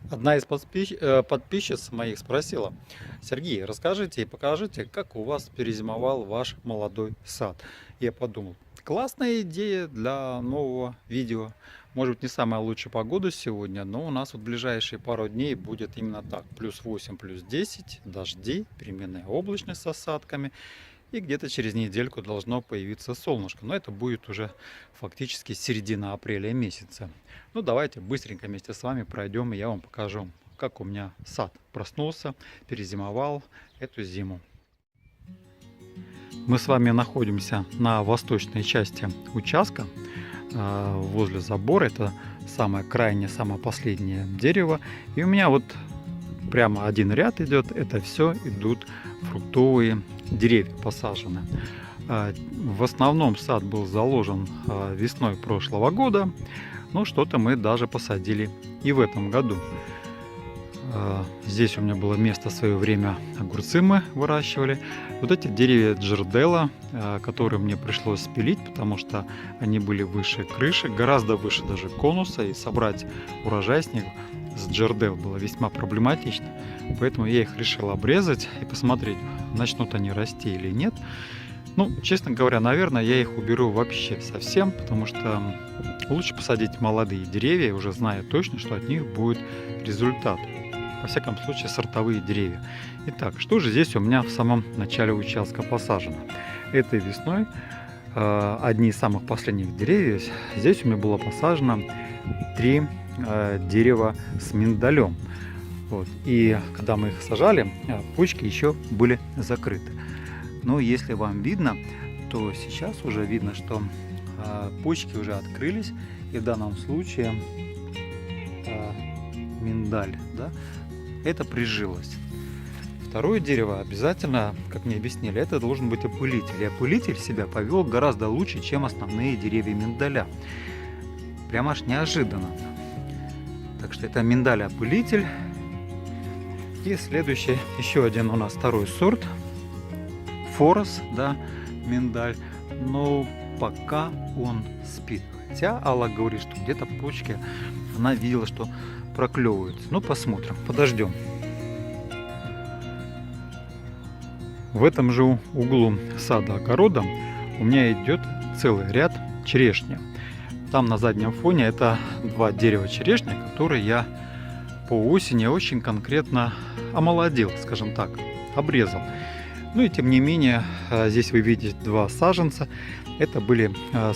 Одна из подписчиц моих спросила: Сергей, расскажите и покажите, как у вас перезимовал ваш молодой сад. Я подумал, классная идея для нового видео. Может быть, не самая лучшая погода сегодня, но у нас вот ближайшие пару дней будет именно так. Плюс 8, плюс 10, дожди, переменная облачность с осадками. И где-то через недельку должно появиться солнышко. Но это будет уже фактически середина апреля месяца. Ну давайте быстренько вместе с вами пройдем, и я вам покажу, как у меня сад проснулся, перезимовал эту зиму. Мы с вами находимся на восточной части участка, возле забора. Это самое крайнее, самое последнее дерево. И у меня вот прямо один ряд идет. Это все идут фруктовые деревья посажены. В основном сад был заложен весной прошлого года. Но что-то мы даже посадили и в этом году. Здесь у меня было место в свое время, огурцы мы выращивали. Вот эти деревья джердела, которые мне пришлось спилить, потому что они были выше крыши, гораздо выше даже конуса. И собрать урожай с них, с джердел, было весьма проблематично. Поэтому я их решил обрезать и посмотреть, начнут они расти или нет. Ну, честно говоря, наверное, я их уберу вообще совсем, потому что лучше посадить молодые деревья, уже зная точно, что от них будет результат. Во всяком случае, сортовые деревья. Итак, что же здесь у меня в самом начале участка посажено? Этой весной одни из самых последних деревьев. Здесь у меня было посажено 3 дерева с миндалем. Вот. И когда мы их сажали, почки еще были закрыты. Но если вам видно, то сейчас уже видно, что почки уже открылись. И в данном случае миндаль, да, это прижилось. Второе дерево обязательно, как мне объяснили, это должен быть опылитель. И опылитель себя повел гораздо лучше, чем основные деревья миндаля. Прямо аж неожиданно. Так что это миндаль-опылитель. И следующий, еще один у нас второй сорт. Форос, да, миндаль, но пока он спит. Хотя Алла говорит, что где-то почки она видела, что проклевываются. Ну, посмотрим, подождем. В этом же углу сада-огорода у меня идет целый ряд черешни. Там на заднем фоне это 2 дерева черешни, которые я по осени очень конкретно омолодил, скажем так, обрезал. Ну и тем не менее, здесь вы видите 2 саженца. Это были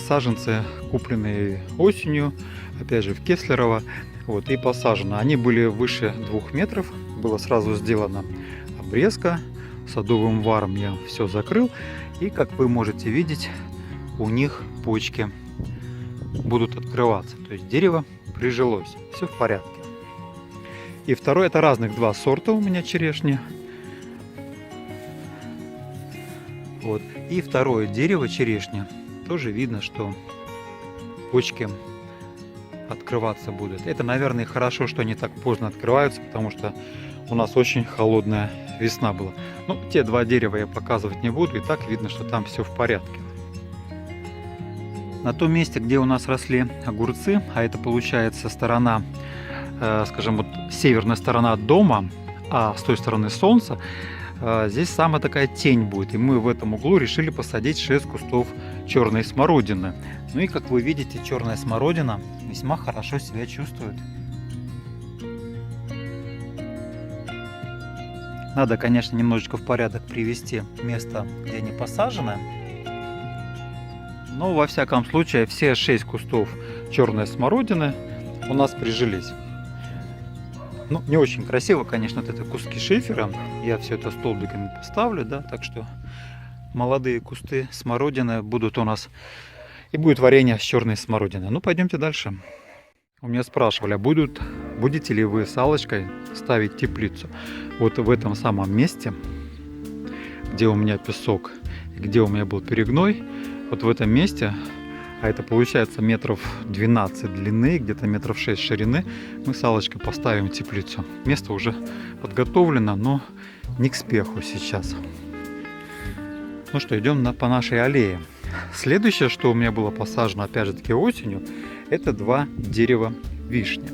саженцы, купленные осенью, опять же в Кеслерово. Вот, и посажены. Они были выше 2 метров. Была сразу сделана обрезка. Садовым варом я все закрыл. И как вы можете видеть, у них почки будут открываться. То есть дерево прижилось. Все в порядке. И второе, это разных 2 сорта у меня черешни. Вот. И второе дерево черешня. Тоже видно, что почки открываться будут. Это, наверное, хорошо, что они так поздно открываются, потому что у нас очень холодная весна была. Ну, те 2 дерева я показывать не буду. И так видно, что там все в порядке. На том месте, где у нас росли огурцы, а это получается сторона, скажем, вот северная сторона дома, а с той стороны солнца, здесь самая такая тень будет. И мы в этом углу решили посадить 6 кустов черной смородины. Ну и как вы видите, черная смородина весьма хорошо себя чувствует. Надо, конечно, немножечко в порядок привести место, где они посажены. Но во всяком случае все 6 кустов черной смородины у нас прижились. Ну, не очень красиво, конечно, вот это куски шифера. Я все это столбиками поставлю, да, так что молодые кусты смородины будут у нас. И будет варенье с черной смородиной. Ну, пойдемте дальше. У меня спрашивали, будете ли вы с Аллочкой ставить теплицу? Вот в этом самом месте, где у меня песок, где у меня был перегной, вот в этом месте, а это получается метров 12 длины, где-то метров 6 ширины, мы с Аллочкой поставим теплицу. Место уже подготовлено, но не к спеху сейчас. Ну что, идем по нашей аллее. Следующее, что у меня было посажено, опять же таки осенью, это 2 дерева вишни.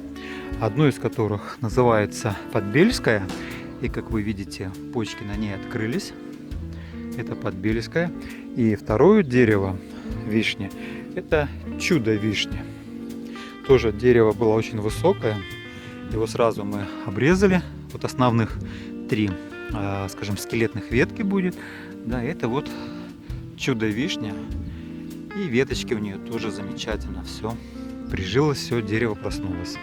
Одну из которых называется Подбельская. И как вы видите, почки на ней открылись. Это Подбельская. И второе дерево вишни — это Чудо вишни. Тоже дерево было очень высокое. Его сразу мы обрезали. Вот основных 3, скажем, скелетных ветки будет. Да, это вот Чудо вишня. И веточки у нее тоже замечательно. Все прижилось, все, дерево проснулось.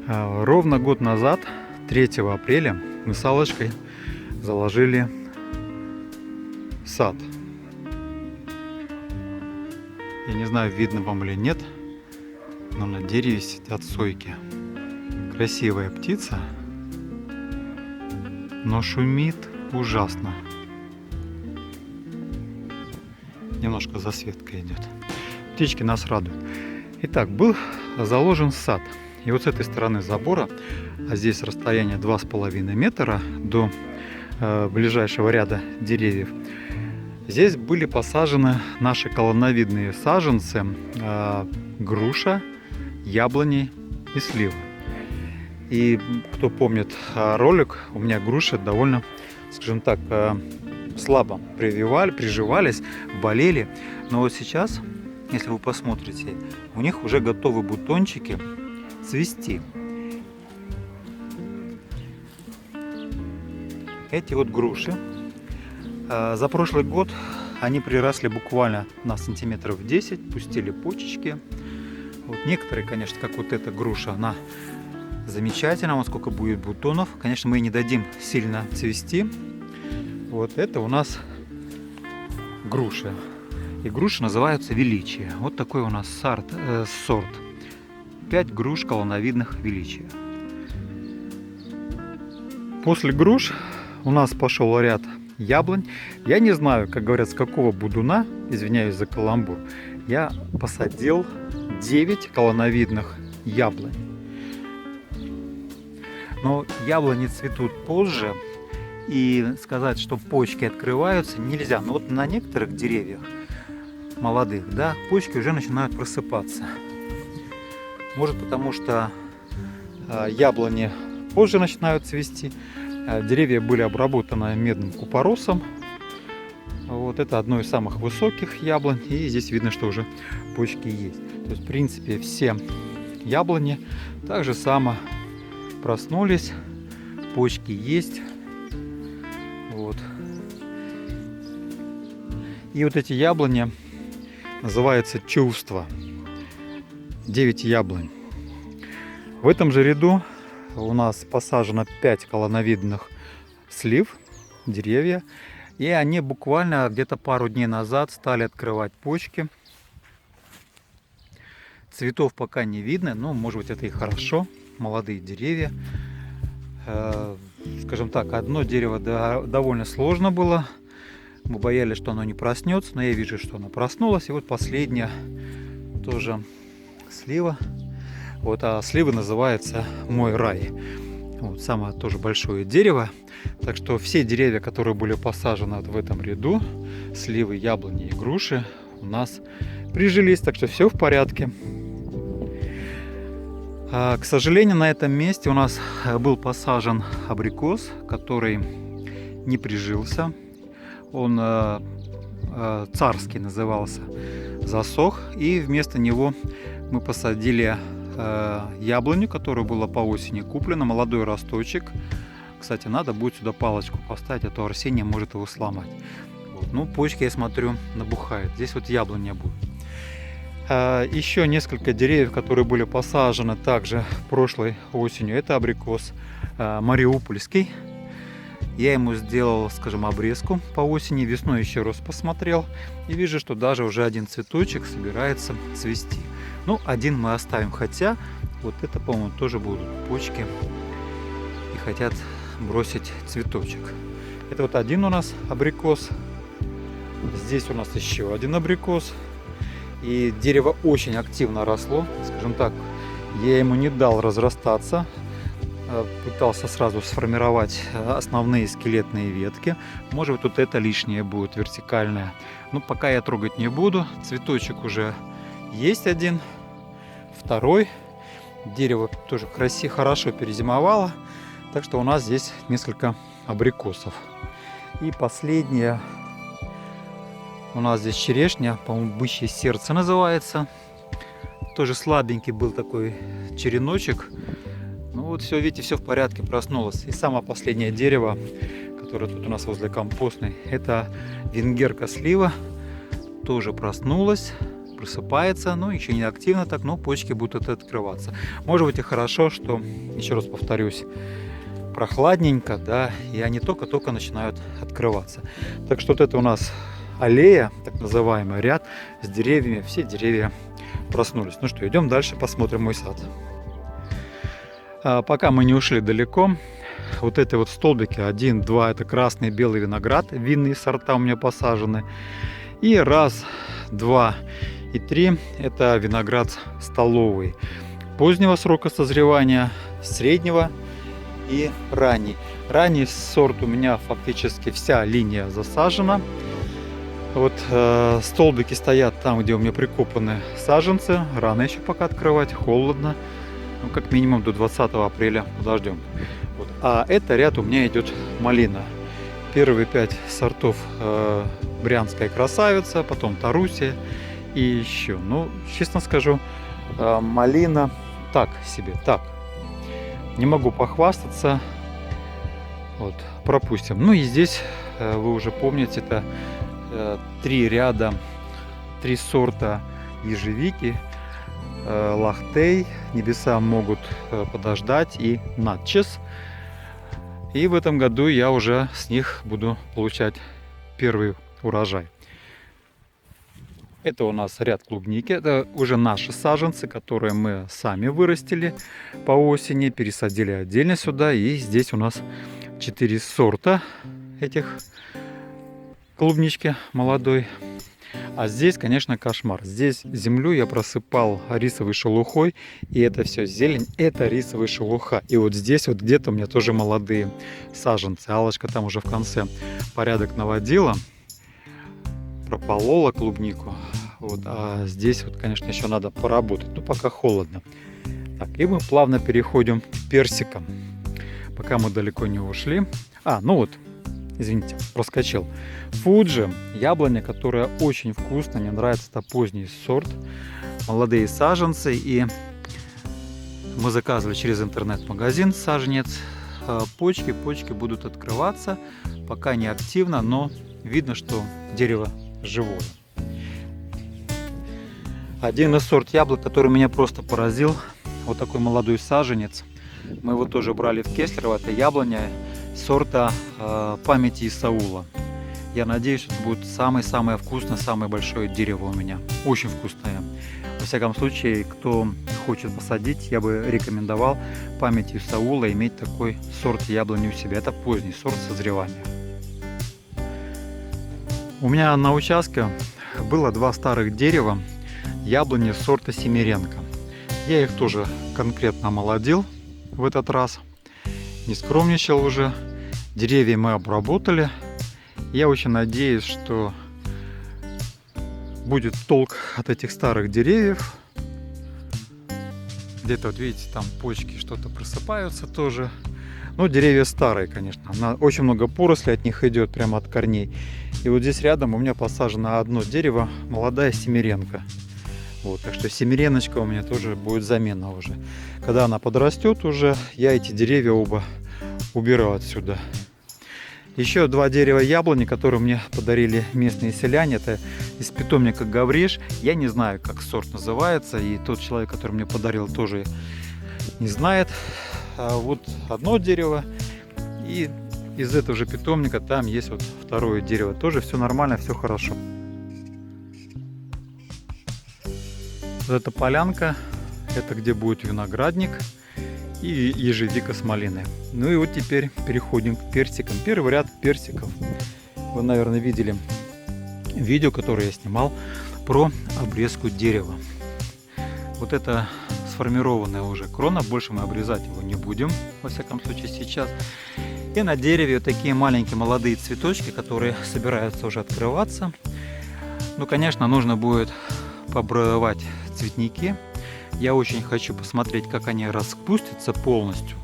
Ровно год назад, 3 апреля, мы с Аллочкой заложили сад. Я не знаю, видно вам или нет, но на дереве сидят сойки. Красивая птица, но шумит ужасно. Немножко засветка идет. Птички нас радуют. Итак, был заложен сад. И вот с этой стороны забора, а здесь расстояние 2,5 метра до ближайшего ряда деревьев, здесь были посажены наши колоновидные саженцы: груша, яблони и сливы. И кто помнит ролик, у меня груши довольно, скажем так, слабо приживались, болели. Но вот сейчас, если вы посмотрите, у них уже готовы бутончики цвести. Эти вот груши, за прошлый год они приросли буквально на сантиметров 10, пустили почечки. Вот некоторые, конечно, как вот эта груша, она замечательна, вот сколько будет бутонов. Конечно, мы ей не дадим сильно цвести. Вот это у нас груши. И груши называются Величие. Вот такой у нас сорт. 5 груш колоновидных Величия. После груш у нас пошел ряд яблонь. Я не знаю, как говорят, с какого будуна, извиняюсь за каламбур, я посадил 9 колоновидных яблонь. Но яблони цветут позже, и сказать, что почки открываются, нельзя. Но вот на некоторых деревьях молодых, да, почки уже начинают просыпаться. Может, потому что яблони позже начинают цвести. Деревья были обработаны медным купоросом. Вот это одно из самых высоких яблонь. И здесь видно, что уже почки есть. То есть, в принципе, все яблони так же само проснулись. Почки есть. Вот. И вот эти яблони называются чувства. 9 яблонь. В этом же ряду у нас посажено 5 колоновидных слив, деревья. И они буквально где-то пару дней назад стали открывать почки. Цветов пока не видно, но может быть это и хорошо. Молодые деревья. Скажем так, одно дерево довольно сложно было. Мы боялись, что оно не проснется, но я вижу, что оно проснулось. И вот последняя тоже слива. Вот, а слива называется «Мой рай». Вот самое тоже большое дерево. Так что все деревья, которые были посажены вот в этом ряду, сливы, яблони и груши, у нас прижились. Так что все в порядке. К сожалению, на этом месте у нас был посажен абрикос, который не прижился. Он царский назывался, засох. И вместо него мы посадили яблоню, которая была по осени куплена, молодой росточек. Кстати, надо будет сюда палочку поставить, а то Арсений может его сломать. Вот. Ну, почки, я смотрю, набухают. Здесь вот яблоня будет. Еще несколько деревьев, которые были посажены также прошлой осенью. Это абрикос мариупольский. Я ему сделал, скажем, обрезку по осени. Весной еще раз посмотрел. И вижу, что даже уже один цветочек собирается цвести. Ну, один мы оставим. Хотя, вот это, по-моему, тоже будут почки. И хотят бросить цветочек. Это вот один у нас абрикос. Здесь у нас еще один абрикос. И дерево очень активно росло. Скажем так, я ему не дал разрастаться. Пытался сразу сформировать основные скелетные ветки. Может быть, тут это лишнее будет, вертикальное. Но пока я трогать не буду. Цветочек уже есть один, второй. Дерево тоже красиво, хорошо перезимовало. Так что у нас здесь несколько абрикосов. И последнее. У нас здесь черешня, по-моему, бычье сердце называется. Тоже слабенький был такой череночек. Ну вот все, видите, все в порядке, проснулось. И самое последнее дерево, которое тут у нас возле компостной, это венгерка слива. Тоже проснулась, просыпается, но еще не активно так, но почки будут открываться. Может быть и хорошо, что, еще раз повторюсь, прохладненько, да, и они только-только начинают открываться. Так что вот это у нас аллея, так называемый ряд с деревьями, все деревья проснулись. Ну что, идем дальше, посмотрим мой сад. Пока мы не ушли далеко, вот эти вот столбики, 1, 2, это красный, белый виноград, винные сорта у меня посажены. И 1, 2 и 3, это виноград столовый. Позднего срока созревания, среднего и ранний. Ранний сорт у меня фактически вся линия засажена. Вот столбики стоят там, где у меня прикопаны саженцы. Рано еще пока открывать, холодно. Ну, как минимум до 20 апреля подождем. Вот. А это ряд у меня идет малина. Первые 5 сортов Брянская красавица, потом Тарусия и еще. Ну, честно скажу, малина так себе, так. Не могу похвастаться. Вот, пропустим. Ну и здесь, вы уже помните, это 3 ряда, 3 сорта ежевики. Лахтей, небеса могут подождать и Натчес. И в этом году я уже с них буду получать первый урожай. Это у нас ряд клубники. Это уже наши саженцы, которые мы сами вырастили по осени, пересадили отдельно сюда. И здесь у нас 4 сорта этих клубнички молодой. А здесь, конечно, кошмар. Здесь землю я просыпал рисовой шелухой, и это все зелень, это рисовая шелуха. И вот здесь вот где-то у меня тоже молодые саженцы. Аллочка там уже в конце порядок наводила, прополола клубнику. Вот, а здесь вот, конечно, еще надо поработать. Но пока холодно. Так, и мы плавно переходим к персикам. Пока мы далеко не ушли. Ну вот. Извините, проскочил. Фуджи, яблоня, которая очень вкусная. Мне нравится, это поздний сорт. Молодые саженцы. И мы заказывали через интернет-магазин саженец. Почки будут открываться. Пока не активно, но видно, что дерево живое. Один из сорт яблок, который меня просто поразил. Вот такой молодой саженец. Мы его тоже брали в Кеслерово. Это яблоня сорта памяти Исаула. Я надеюсь, что это будет самое-самое вкусное, самое большое дерево у меня. Очень вкусное. Во всяком случае, кто хочет посадить, я бы рекомендовал памяти Исаула иметь такой сорт яблони у себя. Это поздний сорт созревания. У меня на участке было 2 старых дерева яблони сорта Семеренко. Я их тоже конкретно омолодил в этот раз. Не скромничал уже. Деревья мы обработали. Я очень надеюсь, что будет толк от этих старых деревьев. Где-то, вот видите, там почки что-то просыпаются тоже. Но деревья старые, конечно. Очень много порослей от них идет, прямо от корней. И вот здесь рядом у меня посажено одно дерево, молодая Семеренко. Вот, так что семереночка у меня тоже будет замена уже. Когда она подрастет уже, я эти деревья оба уберу отсюда. Еще 2 дерева яблони, которые мне подарили местные селяне. Это из питомника Гавриш. Я не знаю, как сорт называется. И тот человек, который мне подарил, тоже не знает. Вот одно дерево. И из этого же питомника там есть вот второе дерево. Тоже все нормально, все хорошо. Вот эта полянка, это где будет виноградник и ежевика с малиной. Ну и вот теперь переходим к персикам. Первый ряд персиков. Вы, наверное, видели видео, которое я снимал про обрезку дерева. Вот это сформированная уже крона. Больше мы обрезать его не будем, во всяком случае сейчас. И на дереве вот такие маленькие молодые цветочки, которые собираются уже открываться. Ну, конечно, нужно будет пообрывать цветники. Я очень хочу посмотреть, как они распустятся полностью,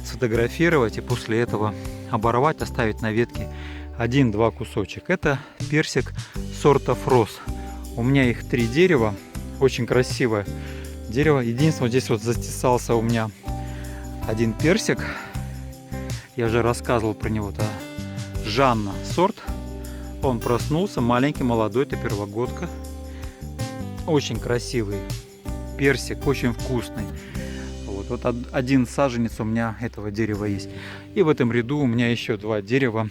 сфотографировать и после этого оборвать, оставить на ветке 1-2 кусочек. Это персик сорта Фрост. У меня их 3 дерева. Очень красивое дерево. Единственное, здесь вот застесался у меня один персик. Я уже рассказывал про него. Это Жанна сорт. Он проснулся, маленький, молодой, это первогодка. Очень красивый персик, очень вкусный. Вот один саженец у меня этого дерева есть. И в этом ряду у меня еще 2 дерева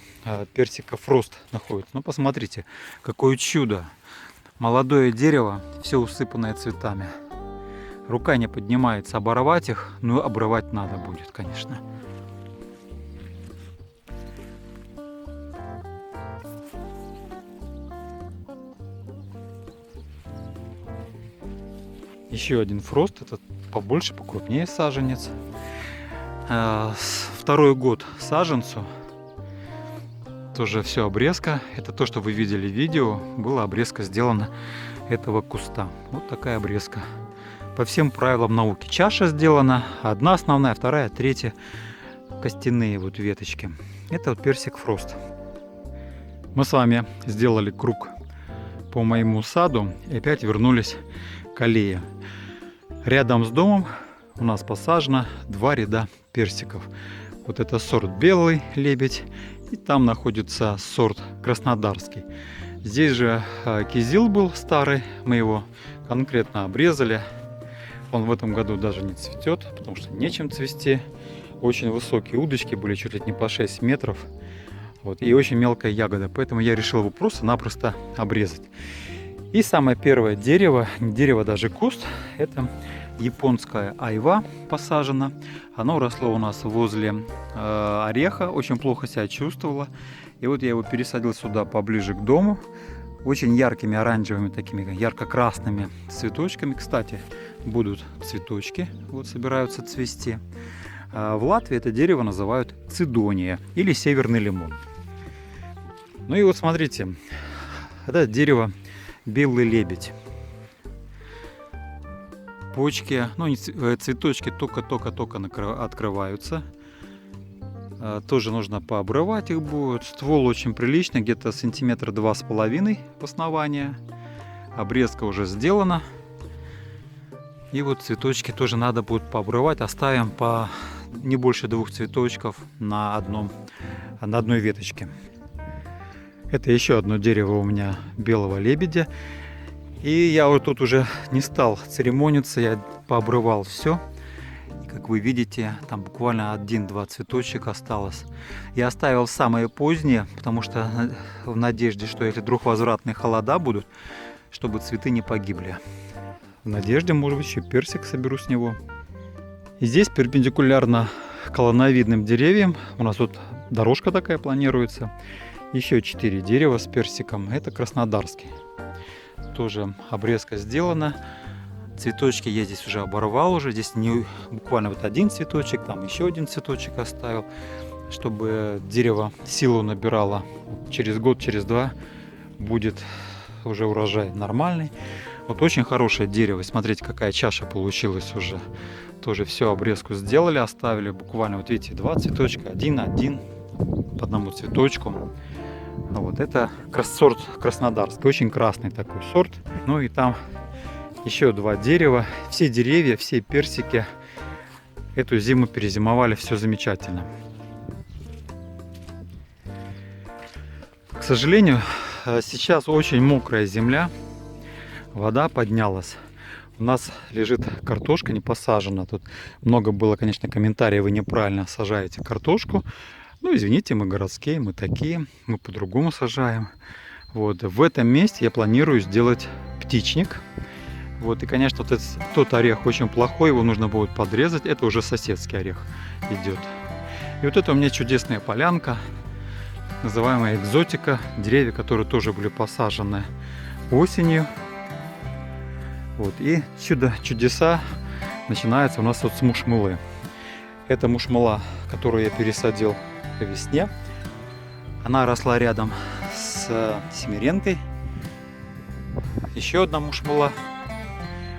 персика Фрост находятся. Ну, посмотрите, какое чудо. Молодое дерево, все усыпанное цветами. Рука не поднимается оборвать их, но обрывать надо будет, конечно. Еще один Фрост, этот побольше, покрупнее саженец. Второй год саженцу. Тоже все обрезка. Это то, что вы видели в видео. Была обрезка сделана этого куста. Вот такая обрезка. По всем правилам науки. Чаша сделана. Одна основная, вторая, третья. Костяные вот веточки. Это вот персик Фрост. Мы с вами сделали круг по моему саду. И опять вернулись к аллее. Рядом с домом у нас посажено 2 ряда персиков. Вот это сорт белый лебедь. И там находится сорт краснодарский. Здесь же кизил был старый. Мы его конкретно обрезали. Он в этом году даже не цветет, потому что нечем цвести. Очень высокие удочки были, чуть ли не по 6 метров. Вот, и очень мелкая ягода. Поэтому я решил его просто-напросто обрезать. И самое первое дерево, не дерево, даже куст, это японская айва посажена. Оно росло у нас возле ореха, очень плохо себя чувствовало. И вот я его пересадил сюда поближе к дому. Очень яркими оранжевыми, такими ярко-красными цветочками. Кстати, будут цветочки, вот собираются цвести. В Латвии это дерево называют цидония или северный лимон. Ну и вот смотрите, это дерево белый лебедь. Почки, ну цветочки только-только открываются. Тоже нужно пообрывать их будет. Ствол очень приличный, где-то сантиметра 2,5 в основании. Обрезка уже сделана. И вот цветочки тоже надо будет пообрывать. Оставим по не больше 2 цветочков на одной веточке. Это еще одно дерево у меня белого лебедя. И я вот тут уже не стал церемониться, я пообрывал все. И как вы видите, там буквально 1-2 цветочек осталось. Я оставил самые поздние, потому что в надежде, что если вдруг возвратные холода будут, чтобы цветы не погибли. В надежде, может быть, еще персик соберу с него. И здесь перпендикулярно колонновидным деревьям у нас тут дорожка такая планируется. Еще 4 дерева с персиком. Это краснодарский. Тоже обрезка сделана. Цветочки я здесь уже оборвал уже. Здесь не буквально вот один цветочек, там еще один цветочек оставил, чтобы дерево силу набирало. Через год, через 2 будет уже урожай нормальный. Вот очень хорошее дерево. Смотрите, какая чаша получилась уже. Тоже все обрезку сделали, оставили. Буквально, вот видите, 2 цветочка, один по одному цветочку. А вот это сорт краснодарский, очень красный такой сорт. Ну и там еще 2 дерева. Все деревья, все персики эту зиму перезимовали, все замечательно. К сожалению, сейчас очень мокрая земля, вода поднялась. У нас лежит картошка не посажена. Тут много было, конечно, комментариев: вы неправильно сажаете картошку. Ну, извините, мы городские, мы такие, мы по-другому сажаем. Вот, в этом месте я планирую сделать птичник. Вот, и, конечно, вот тот орех очень плохой, его нужно будет подрезать. Это уже соседский орех идет. И вот это у меня чудесная полянка, называемая экзотика. Деревья, которые тоже были посажены осенью. Вот, и чудеса начинаются у нас вот с мушмылы. Это мушмыла, которую я пересадил по весне. Она росла рядом с семеренкой. Еще одна мушмыла.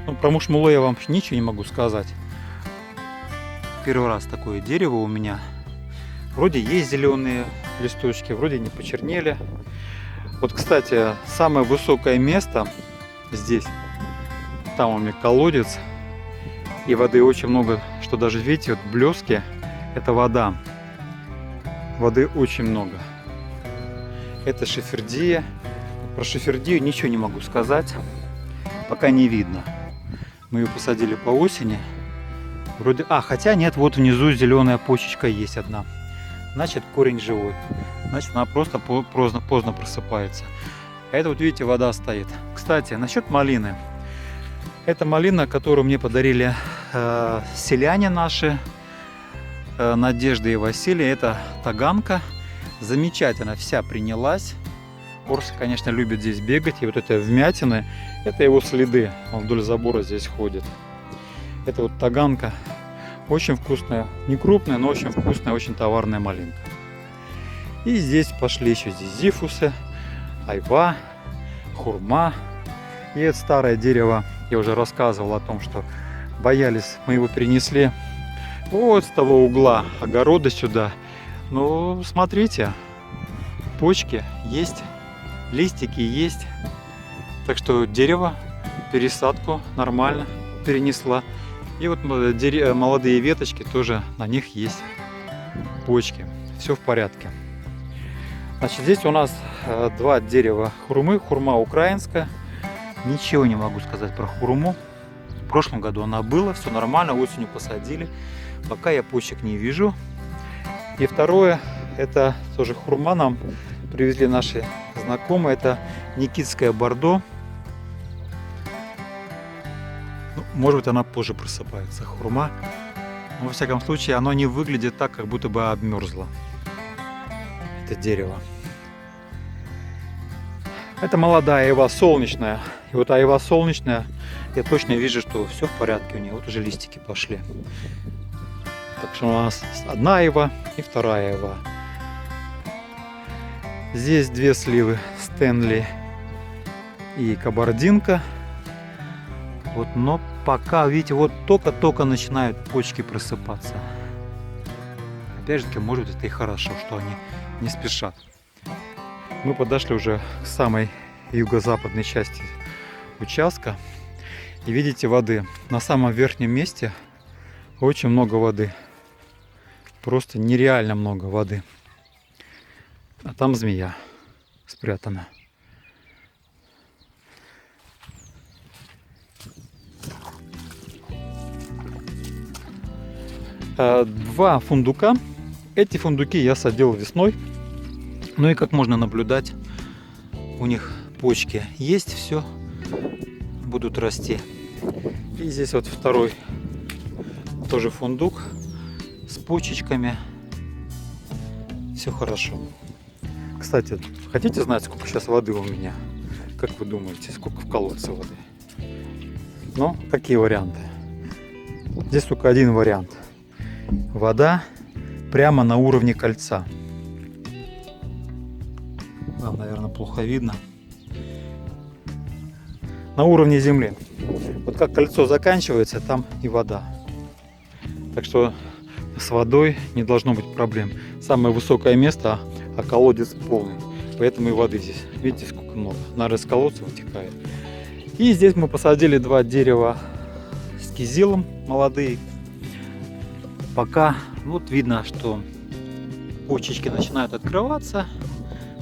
Ну, про мушмулу я вам ничего не могу сказать. Первый раз такое дерево у меня. Вроде есть зеленые листочки, вроде не почернели. Вот, кстати, самое высокое место здесь, там у меня колодец, и воды очень много, что даже, видите, вот блески, это вода. Воды очень много. Это шифердия. Про шифердию ничего не могу сказать, пока не видно. Мы ее посадили по осени. Вроде, хотя нет, вот внизу зеленая почечка есть одна. Значит, корень живой. Значит, она просто поздно просыпается. Это вот, видите, вода стоит. Кстати, насчет малины. Это малина, которую мне подарили селяне наши, Надежда и Василий. Это таганка. Замечательно вся принялась. Орсы, конечно, любят здесь бегать. И вот это вмятины, это его следы. Он вдоль забора здесь ходит. Это вот таганка. Очень вкусная, не крупная, но очень вкусная, очень товарная малинка. И здесь пошли еще зизифусы, айва, хурма. И это старое дерево, я уже рассказывал о том, что боялись, мы его перенесли вот с того угла огорода сюда. Ну, смотрите, почки есть, листики есть. Так что дерево, пересадку нормально перенесла. И вот молодые веточки тоже, на них есть почки. Все в порядке. Значит, здесь у нас два дерева хурмы. Хурма украинская. Ничего не могу сказать про хурму. В прошлом году она была, все нормально, осенью посадили. Пока я почек не вижу. И второе, это тоже хурма, нам привезли наши знакомые. Это никитская бордо. Может быть, она позже просыпается, хурма. Но, во всяком случае, оно не выглядит так, как будто бы обмерзло. Это дерево. Это молодая айва солнечная. И вот айва солнечная, я точно вижу, что все в порядке у нее. Вот уже листики пошли. Так что у нас одна айва и вторая айва. Здесь две сливы, Стэнли и кабардинка. Вот, но пока, видите, вот только-только начинают почки просыпаться. Опять же таки, может быть, это и хорошо, что они не спешат. Мы подошли уже к самой юго-западной части участка. И видите, воды. На самом верхнем месте очень много воды. Просто нереально много воды. А там змея спрятана. Два фундука. Эти фундуки я садил весной. Ну и как можно наблюдать, у них почки есть, все будут расти. И здесь вот второй тоже фундук с почечками. Все хорошо. Кстати, хотите знать, сколько сейчас воды у меня? Как вы думаете, сколько в колодце воды? Ну, какие варианты? Здесь только один вариант. Вода прямо на уровне кольца. Вам, наверное, плохо видно. На уровне земли. Вот как кольцо заканчивается, там и вода. Так что с водой не должно быть проблем. Самое высокое место, а колодец полный. Поэтому и воды здесь, видите, сколько много. Наверное, из колодца вытекает. И здесь мы посадили два дерева с кизилом, молодые. Пока вот видно, что почечки начинают открываться.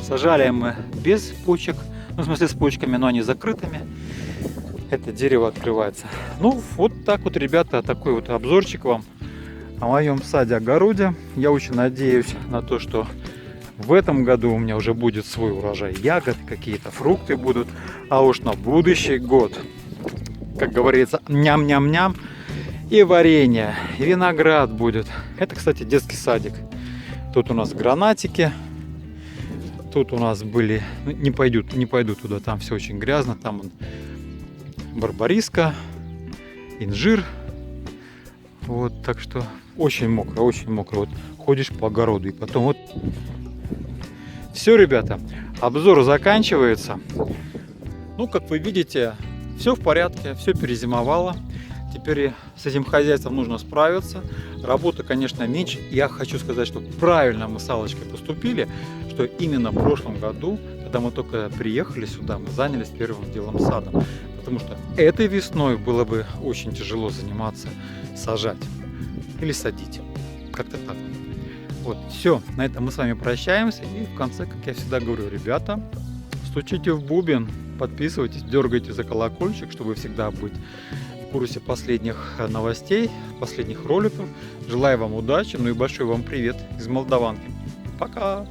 Сажали мы без почек, ну, в смысле с почками, но они закрытыми. Это дерево открывается. Ну, вот так вот, ребята, такой вот обзорчик вам о моем саде-огороде. Я очень надеюсь на то, что в этом году у меня уже будет свой урожай ягод, какие-то фрукты будут. А уж на будущий год, как говорится, ням-ням-ням, и варенье, и виноград будет. Это, кстати, детский садик. Тут у нас гранатики. Тут у нас были, ну, не пойду туда, там все очень грязно, там барбариска, инжир. Вот, так что очень мокро, очень мокро. Вот ходишь по огороду и потом вот. Все, ребята, обзор заканчивается. Ну, как вы видите, все в порядке, все перезимовало. Теперь с этим хозяйством нужно справиться. Работы, конечно, меньше. Я хочу сказать, что правильно мы с Аллочкой поступили, что именно в прошлом году, когда мы только приехали сюда, мы занялись первым делом садом. Потому что этой весной было бы очень тяжело заниматься, сажать или садить. Как-то так. Вот, все, на этом мы с вами прощаемся. И в конце, как я всегда говорю, ребята, стучите в бубен, подписывайтесь, дергайте за колокольчик, чтобы всегда быть в курсе последних новостей, последних роликов. Желаю вам удачи, ну и большой вам привет из Молдаванки. Пока!